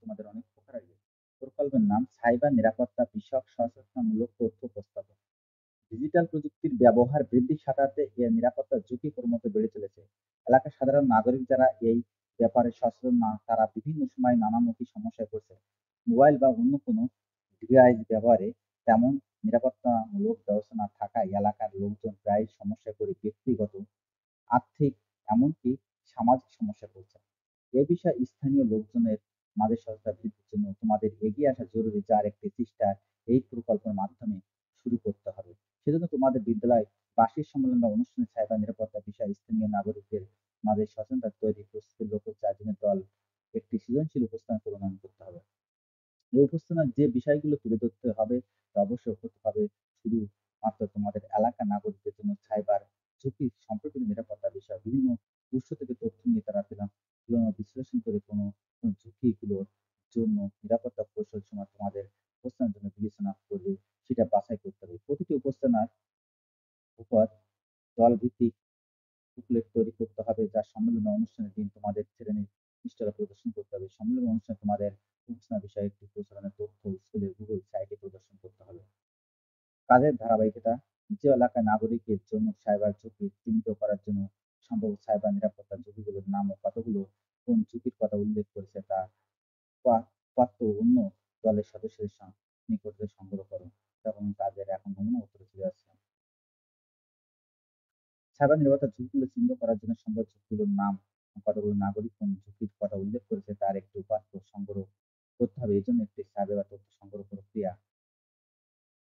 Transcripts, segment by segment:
তোমাদের অনেক উপকার আসবে। প্রকল্পের নাম সাইবার নিরাপত্তা বিষয়ক সচেতনতামূলক তথ্য উপস্থাপন। ডিজিটাল প্রযুক্তির ব্যবহার বৃদ্ধির সাথে সাথে এর নিরাপত্তার ঝুঁকি ক্রমশ বেড়ে চলেছে। এলাকার সাধারণ নাগরিক যারা এই ব্যাপারে সচেতন না, তারা বিভিন্ন সময় নানামুখী সমস্যায় পড়ছে। মোবাইল বা অন্য কোনো ডিভাইস ব্যবহারে তেমন নিরাপত্তামূলক ব্যবস্থা না থাকায় এলাকার লোকজন প্রায় সমস্যায় পড়ে ব্যক্তিগত, আর্থিক, এমনকি সামাজিক সমস্যায় পড়ছে। এ বিষয়ে স্থানীয় লোকজনের মাঝে সচেতনতা বৃদ্ধির জন্য তোমাদের এগিয়ে আসা জরুরি, যার একটি চেষ্টা এই প্রকল্পের মাধ্যমে শুরু করতে হবে। সেজন্য তোমাদের বিদ্যালয় বার্ষিক সম্মেলন বা অনুষ্ঠানে সাইবার নিরাপত্তা বিষয়ে স্থানীয় নাগরিকদের মাঝে সচেতনতা তৈরি, প্রস্তুতির লক্ষ্য 4 জনের দল একটি সৃজনশীল উপস্থান প্রণয়ন করতে হবে। এই উপস্থানের যে বিষয়গুলো তুলে ধরতে হবে তা অবশ্যই হতে হবে শুধুমাত্র তোমাদের এলাকার নাগরিকদের জন্য সাইবার ঝুঁকি সম্পর্কিত নিরাপত্তা বিষয় বিভিন্ন উৎস থেকে তথ্য নিয়ে তারা তুলনা বিশ্লেষণ করে কোনো ঝুঁকিগুলোর জন্য নিরাপত্তা কৌশল সময় তোমাদের উপস্থানের জন্য বিবেচনা করবে, সেটা বাছাই করতে হবে। প্রতিটি উপস্থানার উপর দলভিত্তিক বুকলেট তৈরি করতে হবে, যা সম্মেলন অনুষ্ঠানের দিন তোমাদের শ্রেণীর প্রদর্শন করতে হবে। সম্মেলন অনুষ্ঠানে তোমাদের অনুষ্ঠান বিষয়ে একটি প্রচারণার তথ্য স্কুলের গুগল সাইটে প্রদর্শন করতে হবে। কাজের ধারাবাহিকতা, নিজ এলাকার নাগরিকের জন্য সাইবার ঝুঁকি চিহ্নিত করার জন্য সম্ভাব্য সাইবার নিরাপত্তার ঝুঁকিগুলোর নাম ও কতগুলো কোন ঝুঁকির কথা উল্লেখ করেছে তা প্রাপ্ত অন্য দলের সদস্যদের নিকটে সংগ্রহ করো। তখন তাদের এখন নমুনা উত্তরে চলে আসছে। সাইবার নিরাপত্তার ঝুঁকিগুলো চিহ্নিত করার জন্য সম্ভাব্য ঝুঁকিগুলোর নাম, কতগুলো নাগরিক কোন ঝুঁকির কথা উল্লেখ করেছে তার একটি উপাত্ত সংগ্রহ করতে হবে। এজন্য একটি সার্ভে বা তথ্য সংগ্রহ প্রক্রিয়া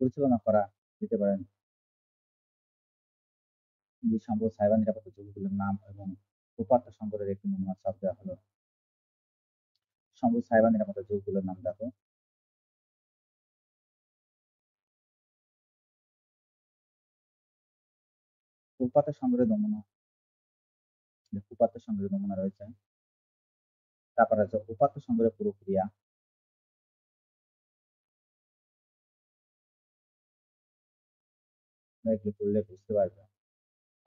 পরিচালনা করা যেতে পারে। যে সম্ভাব্য সাইবার নিরাপত্তা ঝুঁকিগুলোর নাম এবং উপাত্ত সংগ্রহের একটি নমুনা চাপ দেওয়া হলো। সম্ভাব্য সাইবার নিরাপত্তা ঝুঁকিগুলোর নাম দেখো। উপাত্ত সংগ্রহের নমুনা, উপাত্ত সংগ্রহের নমুনা রয়েছে। তারপর আছে উপাত্ত সংগ্রহের প্রক্রিয়া। এগুলো করলে বুঝতে পারবে।